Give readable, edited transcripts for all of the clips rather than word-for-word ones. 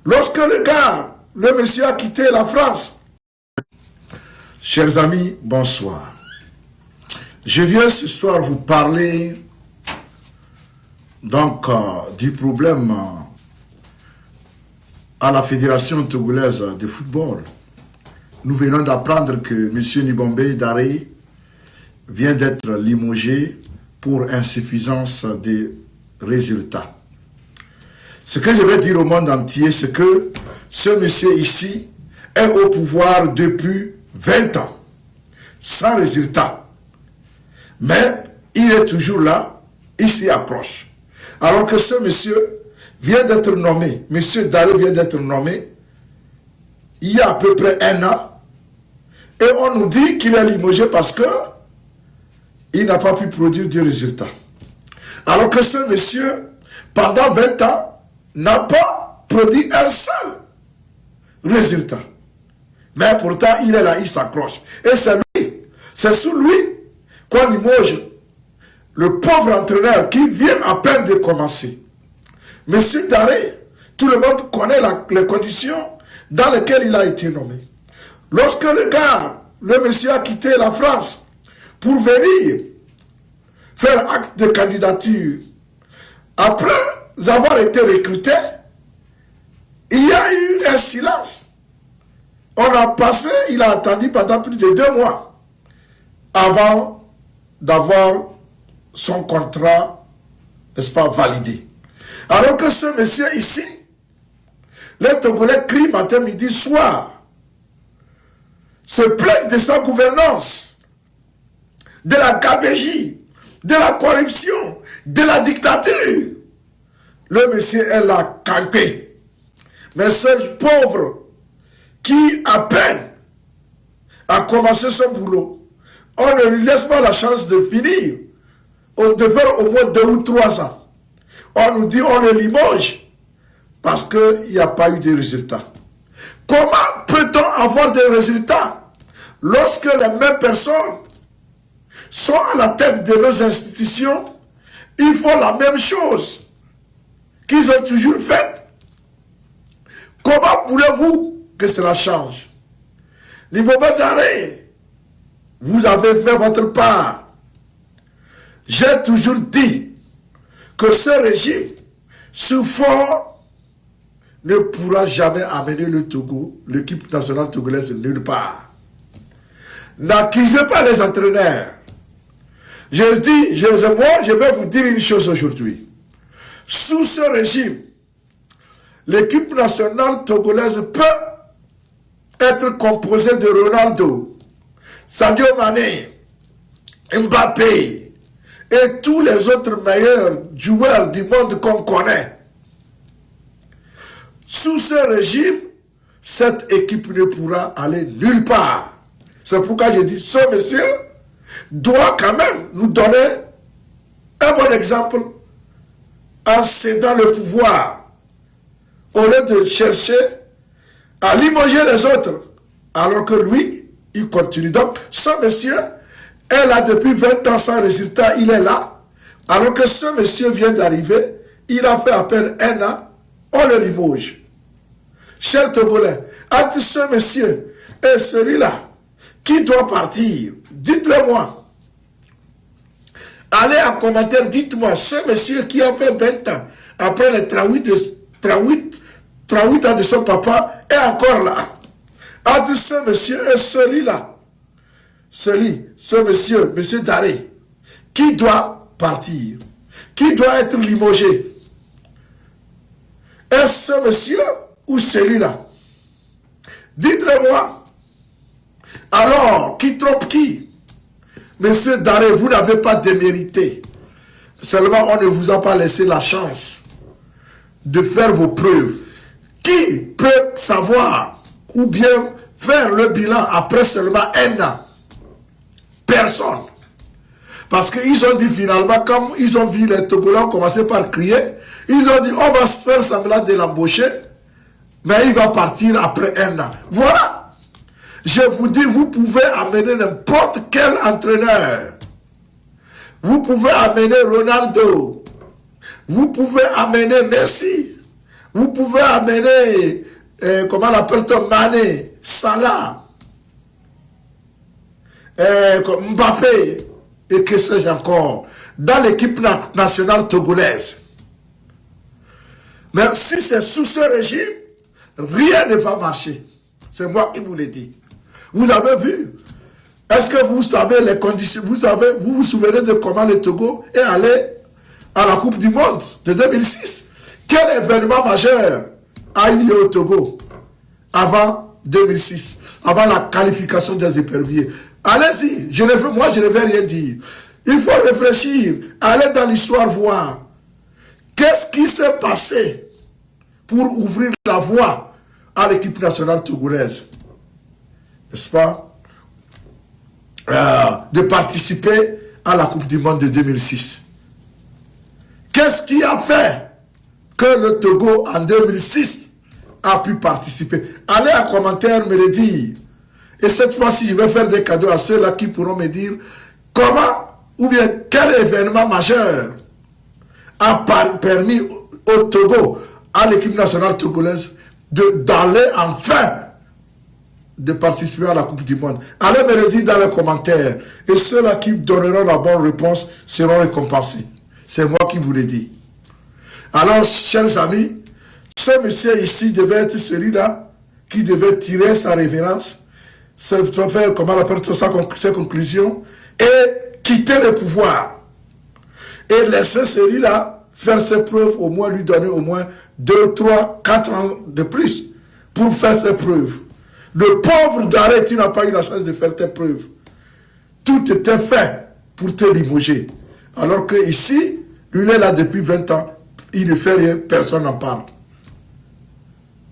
Lorsque le monsieur a quitté la France. Chers amis, bonsoir. Je viens ce soir vous parler donc du problème à la Fédération togolaise de football. Nous venons d'apprendre que M. Nibombe Daré vient d'être limogé pour insuffisance des résultats. Ce que je vais dire au monde entier, c'est que ce monsieur ici est au pouvoir depuis 20 ans, sans résultat. Mais il est toujours là, il s'y accroche. Alors que ce monsieur vient d'être nommé, monsieur Daré vient d'être nommé, il y a à peu près 1 an, et on nous dit qu'il est limogé parce que il n'a pas pu produire du résultat. Alors que ce monsieur, pendant 20 ans, n'a pas produit un seul résultat. Mais pourtant, il est là, il s'accroche. Et c'est sous lui qu'on limoge le pauvre entraîneur qui vient à peine de commencer. Monsieur Daré, tout le monde connaît les conditions dans lesquelles il a été nommé. Lorsque le monsieur a quitté la France pour venir faire acte de candidature, après avoir été recruté, il y a eu un silence. On a passé, il a attendu pendant plus de 2 mois avant d'avoir son contrat, n'est-ce pas, validé. Alors que ce monsieur ici, les Togolais crient matin, midi, soir, se plaignent de sa gouvernance, de la gabegie, de la corruption, de la dictature. Le monsieur est là, campé. Mais ce pauvre qui, à peine, a commencé son boulot, on ne lui laisse pas la chance de finir. On devait faire au moins 2 ou 3 ans. On nous dit on le limoge parce qu'il n'y a pas eu de résultats. Comment peut-on avoir des résultats lorsque les mêmes personnes sont à la tête de nos institutions? Ils font la même chose qu'ils ont toujours faite. Comment voulez-vous que cela change? Nibombe Daré, vous avez fait votre part. J'ai toujours dit que ce régime, ce fort, ne pourra jamais amener le Togo, l'équipe nationale togolaise, nulle part. N'accusez pas les entraîneurs. Je vais vous dire une chose aujourd'hui. Sous ce régime, l'équipe nationale togolaise peut être composée de Ronaldo, Sadio Mané, Mbappé et tous les autres meilleurs joueurs du monde qu'on connaît. Sous ce régime, cette équipe ne pourra aller nulle part. C'est pourquoi je dis, ce monsieur doit quand même nous donner un bon exemple en cédant le pouvoir, au lieu de chercher à limoger les autres, alors que lui, il continue. Donc, ce monsieur est là depuis 20 ans sans résultat, il est là, alors que ce monsieur vient d'arriver, il a fait à peine 1 an, on le limoge. Chers Togolais, entre ce monsieur et celui-là, qui doit partir, dites-le-moi. Allez en commentaire, dites-moi, ce monsieur qui a fait 20 ans, après les 38 ans de son papa, est encore là. Entre ce monsieur et celui-là, ce monsieur Daré, qui doit partir, qui doit être limogé. Est-ce ce monsieur ou celui-là? Dites-le-moi. Alors, qui trompe qui? Monsieur Daré, vous n'avez pas démérité. Seulement, on ne vous a pas laissé la chance de faire vos preuves. Qui peut savoir ou bien faire le bilan après seulement 1 an? Personne. Parce qu'ils ont dit finalement, comme ils ont vu les Togolais ont commencé par crier, ils ont dit on va se faire semblant de l'embaucher, mais il va partir après 1 an. Voilà. Je vous dis, vous pouvez amener n'importe quel entraîneur. Vous pouvez amener Ronaldo. Vous pouvez amener Messi. Vous pouvez amener, comment on appelle ton Mané, Salah, Mbappé, et que sais-je encore, dans l'équipe nationale togolaise. Mais si c'est sous ce régime, rien ne va marcher. C'est moi qui vous l'ai dit. Vous avez vu? Est-ce que vous savez les conditions? Vous vous souvenez de comment le Togo est allé à la Coupe du Monde de 2006? Quel événement majeur a eu lieu au Togo avant 2006, avant la qualification des éperviers? Allez-y, moi je ne vais rien dire. Il faut réfléchir, aller dans l'histoire voir. Qu'est-ce qui s'est passé pour ouvrir la voie à l'équipe nationale togolaise? N'est-ce pas? De participer à la Coupe du Monde de 2006. Qu'est-ce qui a fait que le Togo en 2006 a pu participer? Allez en commentaire me le dire. Et cette fois-ci, je vais faire des cadeaux à ceux-là qui pourront me dire comment ou bien quel événement majeur a permis au Togo, à l'équipe nationale togolaise, d'aller enfin de participer à la Coupe du Monde. Allez me le dire dans les commentaires. Et ceux-là qui donneront la bonne réponse seront récompensés. C'est moi qui vous le dis. Alors, chers amis, ce monsieur ici devait être celui-là qui devait tirer sa révérence, faire, comment on appelle ça, ses conclusions, et quitter le pouvoir. Et laisser celui-là faire ses preuves, au moins lui donner au moins 2, 3, 4 ans de plus pour faire ses preuves. Le pauvre Daré, tu n'as pas eu la chance de faire tes preuves. Tout était fait pour te limoger. Alors que ici, lui est là depuis 20 ans, il ne fait rien, personne n'en parle.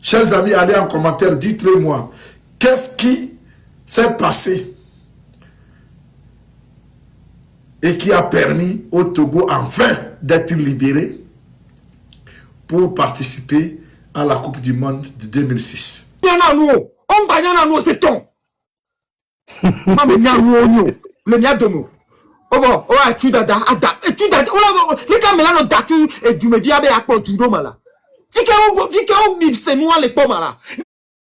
Chers amis, allez en commentaire, dites-le-moi. Qu'est-ce qui s'est passé et qui a permis au Togo enfin d'être libéré pour participer à la Coupe du Monde de 2006. On va y aller, c'est ton. Le mien de nous. Oh bon, oh, tu dada, tu dada, oh, les caméras n'ont datu et tu me dis avec à quoi tu dois mal. Tu qu'au c'est moi les pommes là.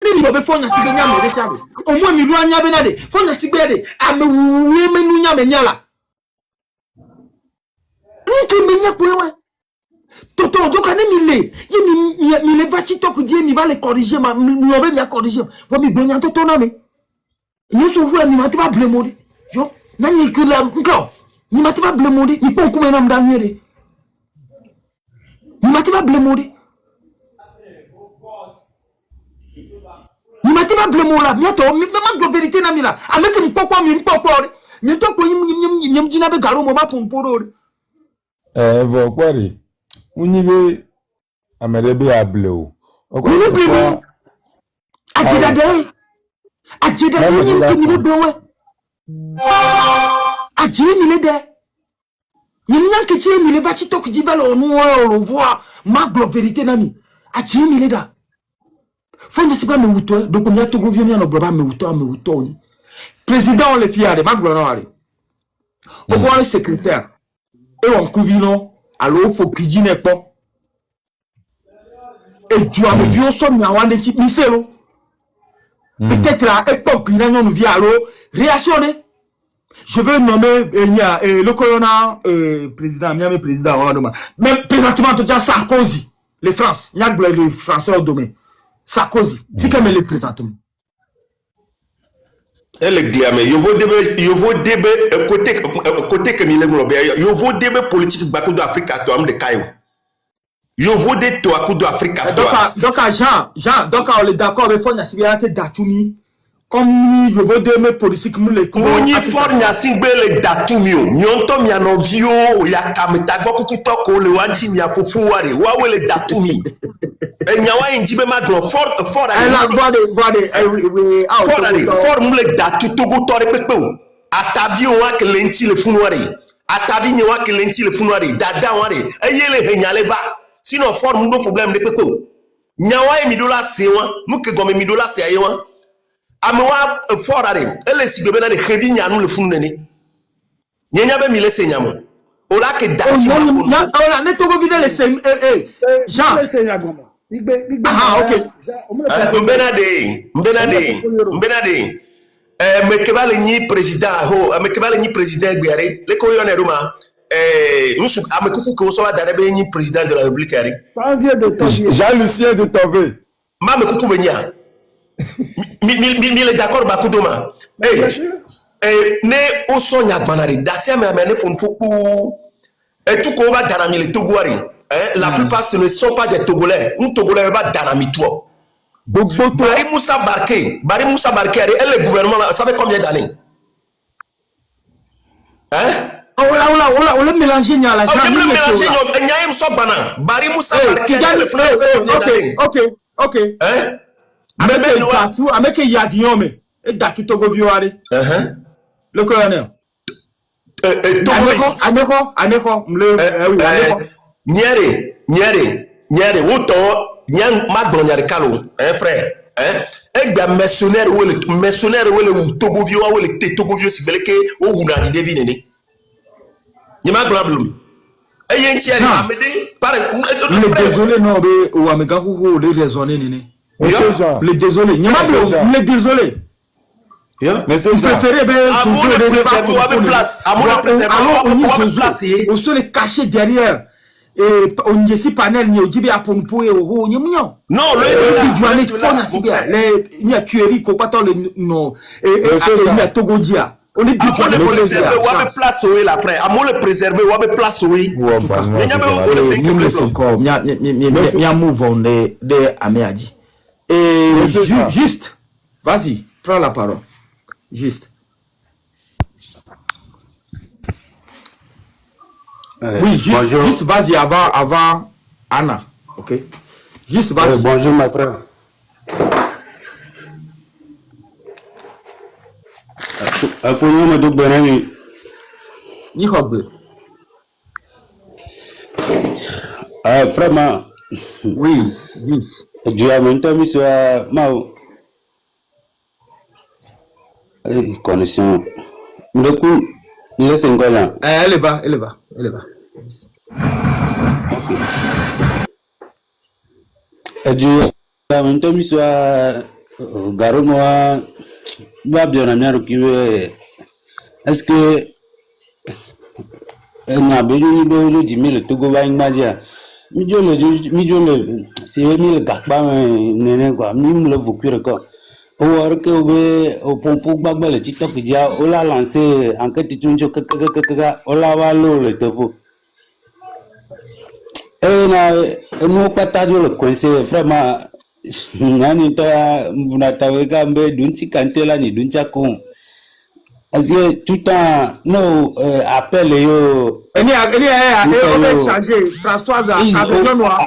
Mais il va faire un cigare mais déjà. Au moins il doit y avoir benade. Faut un cigare. Ah mais oui mais nous n'y a mais là. Nous tu me n'y a quoi? Toto, donc on est il va chito que Dieu il va les corriger, mais il va bien corriger. Va me donner un toto name. Nous sommes vous, il m'a pas blâmé. Yo, nani que là encore. Il m'a pas blâmé. Il peut comme un homme dernier. Il m'a pas blâmé. Il m'a pas blâmé là. Bientôt, mais vraiment de vérité nami là. Avec une papa, mais une papa. Ni to ko yim dina be garo mo ba pomporo. Vo kwari. Unibe amerebe ableo. Ni blemo. Adjidade. Adjidade ni le blowe. Adji ni le de. Ni nyan ke ti mi le va ti to ku di valo nu o voir ma vérité nami. Adji ni le da. Faut ne pas me wuto donc on y a to go vieux mi no bloba me wuto ni. Président le fiare ma glo no ari. O ko le secrétaire. Et on couvino alors faut qu'il n'est pas. Et tu as vu au son na wande ti miselo. Peut-être là et pas qu'il nous vient alors réactionner. Je veux nommer le colonel président, miami président mais présentement tu as Sarkozy, les France, il y a les Français au domaine. Sarkozy, tu peux me le présenter. Elle glame, yo vo debe côté que mile nglobe yo vo debe politique bakou de Afrique to am de kayo. Yo vo de to akou de Afrique donc Jean donc on est d'accord mais faut na sibia que Datumi comme yo vo debe politique mu le ko ni for nya singbe le Datumi o nyonto mi anogio o ya kameta gbo kuku to ko le wanti mi afufu ware wa we le Datumi. Nyawa injibe magno fort elle doit de fort mule datu togo tore pepe o atabi o wa kelenti le funware atabi nyawa kelenti le funware dada ware eyele henyale ba sinon fort mundo problème de pepe o nyawa mi dola sewa muke gome mi dola se ayewa amwa fort are ele sigbe na de khedi nyanu le funne nyanya be mi le se nyamo o la ke dati on a ne togo vide le Jean Ah, ok. Mbenade. Mekebale ni président Gbiare. Le ko yone ruma. Nusu amekuku ko so da rebe ni président de la République ari. Jean-Lucien de Tové. Ma mekuku benya. Mi le d'accord ba kudoma. Ne oso nyagbanari dasia me amene fon poku. Et tout ko va danami le Togouari. La plupart ce ne sont pas des Togolais. Nous Togolais va danami toi. Bari Moussa Barké, elle est le gouvernement, ça fait combien d'années? Hein? On l'a mélangé, il y a la chambre. On l'a mélangé, il y a un son banana. Bari Moussa Barké, ok. Hein? Avec il y a Diome, et Datu Togo Vioare. Le colonel. Aneko, Nyere, autant. Nyang madon yari kalo, frère, Egba mercenaire ou le Togovio ou le Togovio si beleke ou una di devine ni. Nyama blablu. Yen tiari amede par désolé non be ou amega ko le raisonner nene. Le désolé, nyama le désolé. Mais c'est préféré on se les cacher derrière. Et on dit si panel ni ojibe apompo e ho nyemnyo non le fona sibia le nya tuerie ko pato le non et nya togodia on est dit le préserver ou avec place où la frère amo le préserver ou avec place où nya move on de ameaji et juste vas-y prends la parole juste. Oui, juste vas-y avant Anna, ok? Juste vas-y. Bonjour ma frère. Afonso me do benami. Ni hobbe. Vraiment. Oui, juste. Dieu a monté mi soit mao. Connexion. Le coup, il est 5 ans. Elle est bas. Ok. Dieu a monté mi soit garonoa. Va bien amiaro qui veut. Est-ce que na beju do jimi le Togo va ingmadia. Mi jo le c'est mi le gakba nene quoi. Mi le vokure quoi. Or que au pompo gbagba le TikTok dia on l'a lancé en que tunjo kaka on l'a valo le topo. Na mo pata le coincé vraiment nani ta munataweka mbe dunchi kantela ni duncha kon. Parce que tout temps no appel yo on va changer Françoise avec noir.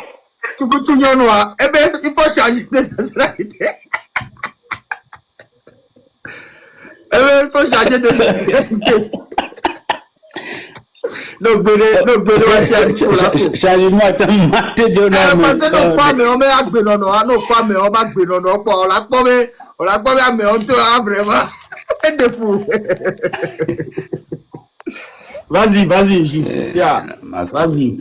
Tout noir. Eh ben il faut changer de nationalité. Il faut changer de nationalité. Donc changement tamate jona mais on met agbenono no pas mais on va agbenono on la pomme mais on te a vraiment de fou. Vas-y juste vas-y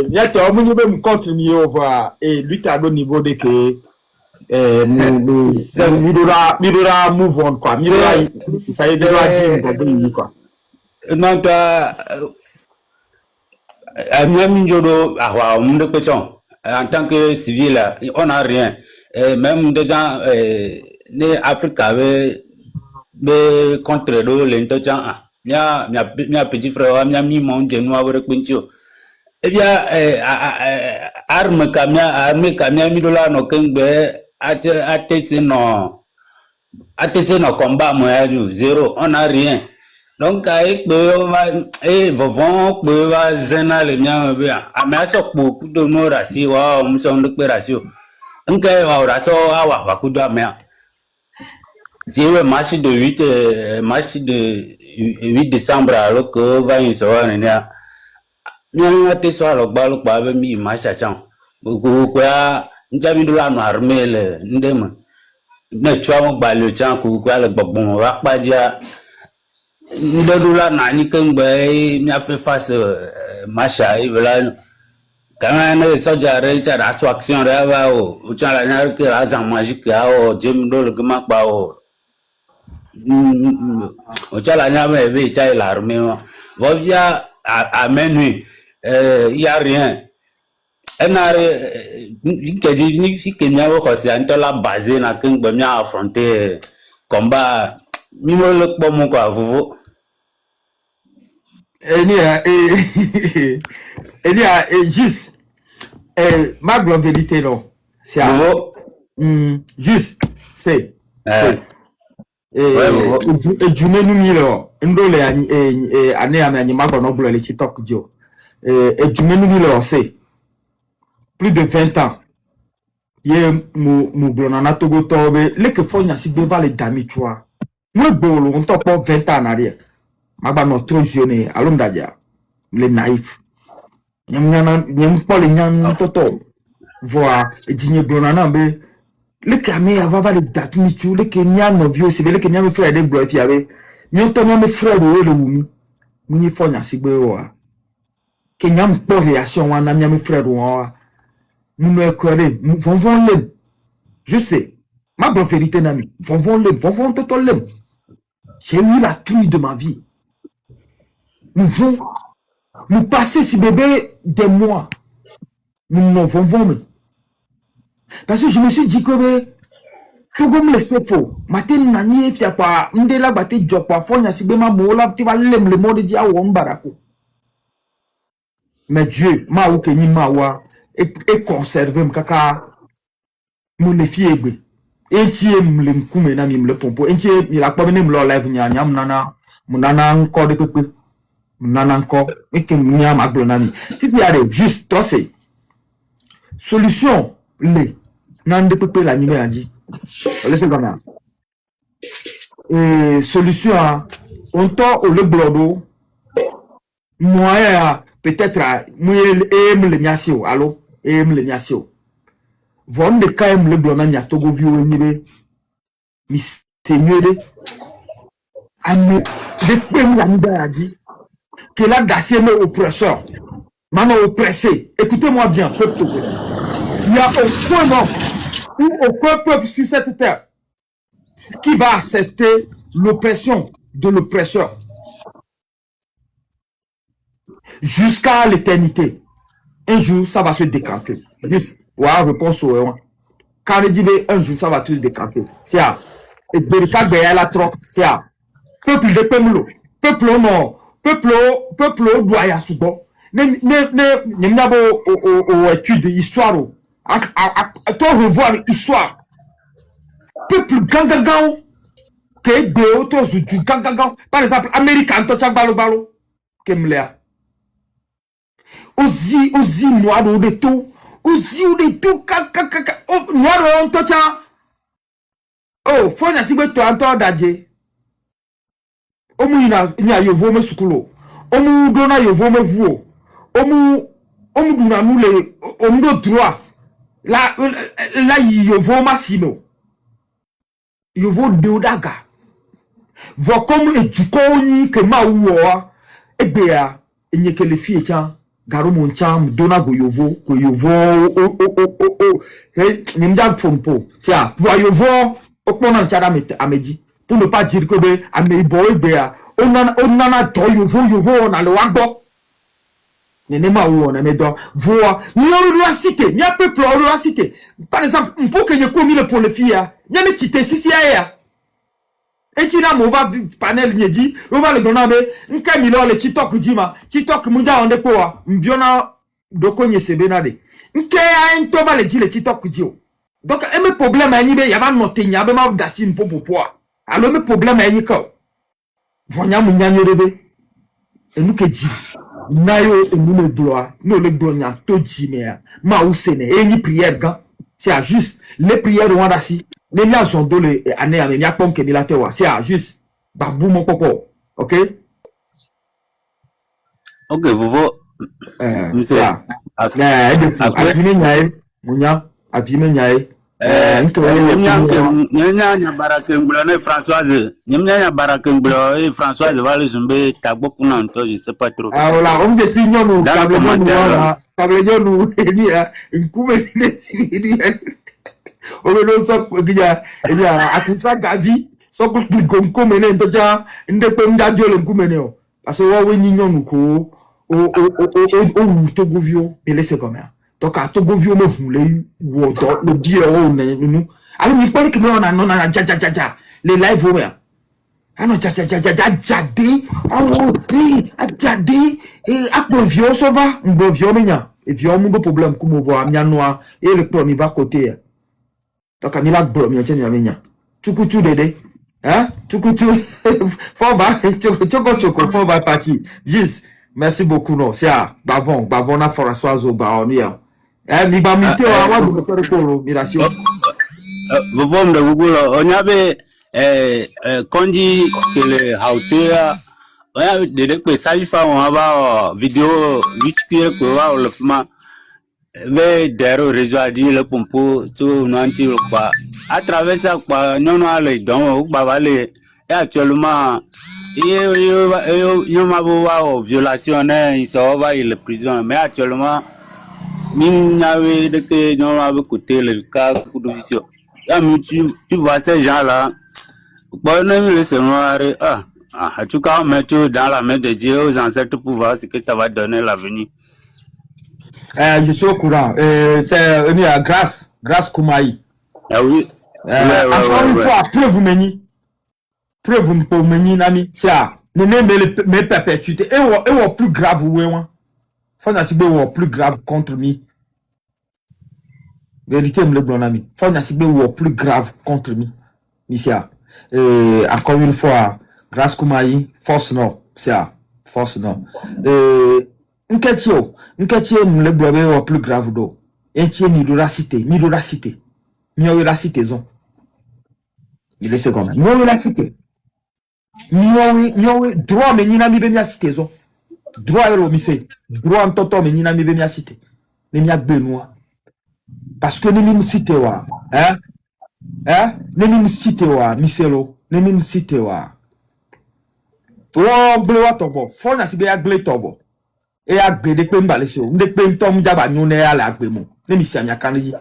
ya te on nous continue over et lui t'as au niveau de que midora move on quoi midora ça y est de quoi non toi Jodo en tant que civil on n'a rien même des gens les Africains be contre l'intelligence mia petit frère mia mi mon genoa wore kwintio eh bien arme kamia mi dola no kengbe atese no combat moyaju zéro on n'a rien donc avec vovon va zena le mia be amia po kudo no rasi wa muso ndekpe rasio nke wa raso awa kudo amia. C'est le match de 8 décembre alors que va y avoir une année. Nous avons soir le bal avec mi match à chant. Quoi, nous avons de la armée le ndem. Ne tu as mon bal le chant quoi le bon va pas dire. Nous avons la nani quand ben il a fait face match à voilà. quand même les soldats réussissent à action là au tient la dernière que la zan magique là au Jim do le gma ba au tient la dernière mais tient l'armée va via à minuit il y a rien elle n'a que dit si Kenya va c'est un la basé na king ba mia affronter combat numéro le bon quoi vous juste ma vérité non c'est juste c'est et jume nous milo ndole ane ame ma gbo no blo le TikTok dio et jume nous milo c'est plus de 20 ans ye mu blo na Togo tobe le que fonya si be va les dami tu vois moi bolo on top 20 ans en arrière ma ba no trop jeune alum dadia les naïfs nyam pas les nyam toto voir et digné blonana be le caméava les dami tu le kenya no vieux c'est le kenya me frère de blo fi ave mi to me frère o le wumi muni fonya si be o kenya mpo réaction wana nyam frère o nous écouter vont le je sais ma vérité nami vont toto le j'ai eu la trouille de ma vie nous passer si bébé des mois nous n'en vont parce que je me suis dit que tout comme le faux matin nani fia pas ndela baté job pas fonya si bema mola tu vas le monde dia on barako mais Dieu ma ou kenyi ma wa et conserver mkaka mon les fiegbe enti mle nkume na mi mle pompo enti mi la pa nem lo live nya nya munana nko de pepe munana nko e ke nya magblona mi fi biare juste to c'est solution le nan de pepe la nyime anji laisse comme et solution on to au le blodo moi peut-être moi le nyasio allo le nyasio von de kaim le blona nya Togo viu nibe mi tenyele ame de pem la mida dit que la dacier me oppresseur maman oppressé écoutez-moi bien peuple Togo il y a aucun homme ou aucun peuple sur cette terre qui va accepter l'oppression de l'oppresseur jusqu'à l'éternité. Un jour ça va se décanter. Juste ouais, réponse au quand il dit un jour ça va tout se décanter. C'est à et de la trop c'est à peuple de Pemlo peuple mort peuple doit y asubo ne n'abo au étude histoire à toi revoir l'histoire peuple gangagan que de autres du gangagan par exemple américain to balo kemlea ozi noir de tout ozi de tout noir on to cha oh fonya sigbe to anto daje omu ina yovo me sukulo omu dona yovo me vuo omu duna nule omu do droit la yovo masino yovo deodaga vo comme etukoni ke ma uwa egbea enyeke le fie cha garo moncham dona go yovo nimja pompo c'est à voir yovo okpona nchara amedi pour ne pas dire que be amebo egbea onana do yovo na le wagbo nene ma wo na medo voir ni on cité ni peuple on cité par exemple pour que je commis le pour le fia ni me cité sisi ya et tu n'as pas panel nyedi on va le donner nka mi le TikTok jima TikTok munja onde poa mbiona doko nyese benade nke ya nto ba le di le TikTok dio donc e me problème ani be ya ba noter nya be ma dasi mpopo poa alors me problème ani ka vonya munya nyorebe enu ke ji nayo enu me gloire no le gloire to ji me ma ou sene eni prière gan c'est juste les prières on dasi les liens sont dans les années à venir comme que la terre c'est juste babou mon popo ok vous c'est affiner nyae munya affiner nyae Nyanya Barakengbulo Françoise. Nyanya Barakengbulo et Françoise va le zumber tabo kuna nto, je sais pas trop. Ah voilà, on fait signe nous câble nous ni a nkume ni siri. On le so dia akusa gavi so ko nkume ne nto ja ndepe mdadio le nkume ne o. Parce que wa we ni nyonu ko o Togovio et laissez comme ça. Donc à Togovio me voulait ou le dire on nous. Alors mi parle que on a non ja les live au mer. Ah non ja jade oh oui jade et akbovio ça va mbovio menya et vio mon problème comme voir mia noir et le premier va côté. Donc à mi la bro mi tient menya. Tukutu dede. Hein? Tukutu faut va choko faut va partir. Juste merci beaucoup non c'est bavon na Françoise au baonia. Mi ba mi te wa du ko miration. Vous voyez de Google on avait Kondi que le hauteur on a de que ça il faut on avoir vidéo vite que va le film ve dero réseau a dit le pompo sur nanti quoi à travers ça quoi non aller donc ba et actuellement il m'a voir violation il sort va il prison mais actuellement mine avait de que non avait côté le cas de vision tu vois ces gens là bon non le Seigneur en tout cas mettre dans la main de Dieu aux ancêtres pour voir ce que ça va donner l'avenir. Je suis au courant. C'est grâce Koumaï. Ah oui. Encore une fois, preuve vous pour meni nami. C'est ça. Ne me perpétuité. Et plus grave oui moi. Faut n'assiber plus grave contre moi. Vérité me le blanc nami. Faut n'assiber plus grave contre moi. Misia. Encore une fois, grâce Koumaï, force non. C'est ça. Force non. Nketio le blobe o plus grave do. Entie mi do la cité. Mi o la cité zon. Il est second. Mi o la cité. Mi o droit me ni na mi be mi cité zon. Droit ero mi se. Droit en toto me ni na mi be mi cité. Me mi agbe noa. Parce que ne mi cité wa. Ne mi cité wa miselo. Ne mi cité wa. O ble wa tobo. Fo na si be agbe tobo. Et à de pemba les choses. De pemtom jaba nyone à la gbemo. Ne mi si amia kanji.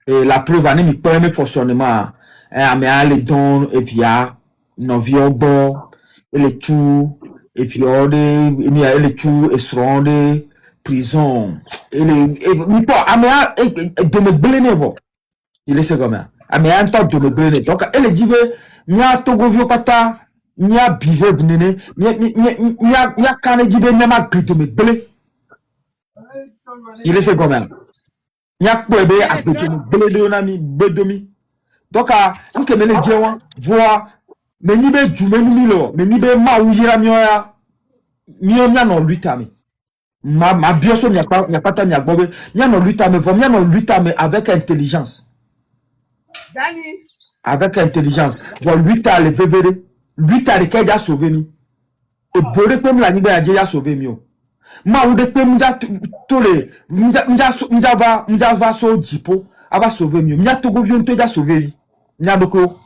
Et la preuve a ne mi pas fonctionnement. Mais les dons et via noviobo et les tout et viode et les tout et seronde prison et les mi pas amia de me blenevo. Il est comme ça. Amia un temps de me blene. Donc elle dit nya Togovio pata nya behave nene nya kanji be nya ma de me blene. Il est comme ça. Nya kwebe a de nami bedomi. Donc on ke mele djewa voir me ni be jume mi lo me ni be ma uyira mioya mio nya no lutami. Ma bioso nya pata nya bobe nya no lutami vo nya no lutami avec intelligence. Dani avec intelligence. Vo luta le vevere luta le keja sauver mi. E bore pe mla ni be aje ya sauver mi o. Ma ou de pe mja tole mja va so jipo ava sauver mi. Mja Togovio nto ja sauver mi. Mja boko.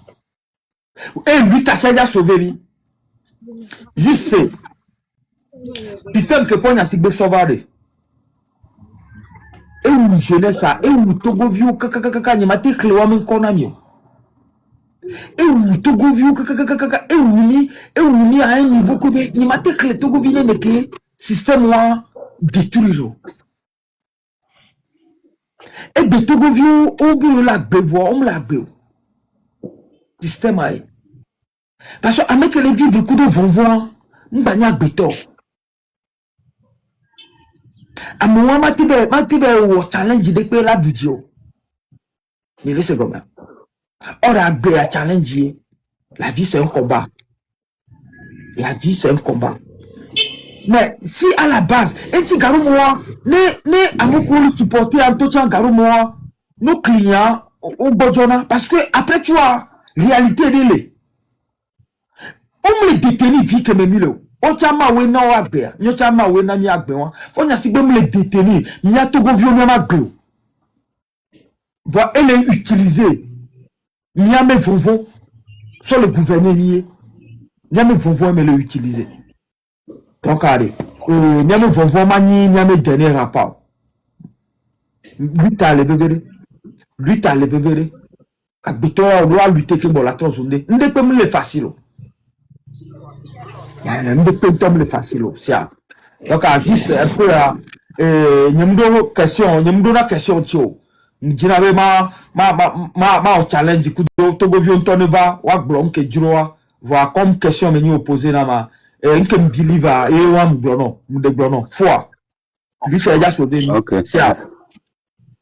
Et lui ta ja sauver mi. Juste c'est système que faut na sigbe sauvare. Et ou jeunesse ça et ou Togovio kaka ni mate klewa men konami. Et ou Togovio kaka et ou ni à un niveau que ni mate kle Togovio ne ke système wa détruire. Et de Togovio obu la bevo on la bevo. Système aïe. Parce que avec les vivre coup de vont voir mbanya beto. A moi matibe wo challenge de pe la budio. Mais laissez comme ça. Or a be a challenge. La vie c'est un combat. La vie c'est un combat. Mais si à la base, et si garou moi, ne amoko supporter en tout temps garou moi, nos clients au bodjona parce que après tu vois réalité délé. On me détenir vite me milo. O chama we na wa gbe. Nyo chama we na mi agbe won. Fo nya si gbe me détenir. Nya Togovio mi ma gbe. va elle est utilisée. Niamey Vovon, soit le gouverneur nié. Niamey Vovon, mais le utiliser. Donc, allez, Niamey Vovon, mani, Niamey dernier rapport. Lui, t'as levé. Abitoya, on doit lutter que bon, la tronçonde. N'de peut me le facile. N'de peut me le facile. C'est ça. Donc, juste un peu là, nyamdo question, nyamdo na question tio. Njinabe ma challenge kudo togo vion toneva wa blom ke juroa voa comme question menu opposé na ma nke believer e wa mblono mde blono foi lui c'est ya to de c'est ça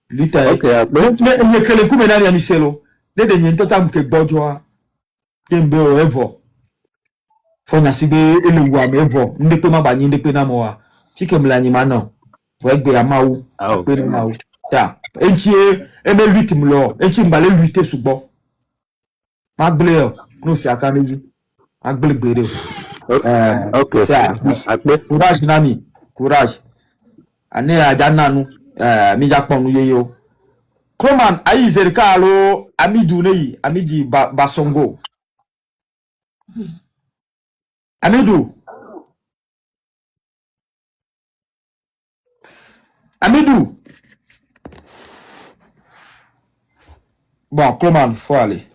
lui ta OK donc ne kele ku menani amiselo de nyento tam ke gbojwa kembe o evo fo na sibe eluwa me evo ndekpe ma banyi ndekpe na mo wa tike mlani mano vo egbe amawu pe na mawu ta enchie ebe lutte mlo enchi mbale lutter subo magbele no si akameji magbele gbere OK ça courage nami courage ane ajana nu mi japonu yeyo Kroman ayi zerkalo amidu nei amidi basongo Amidou bon, Cloman, faut aller.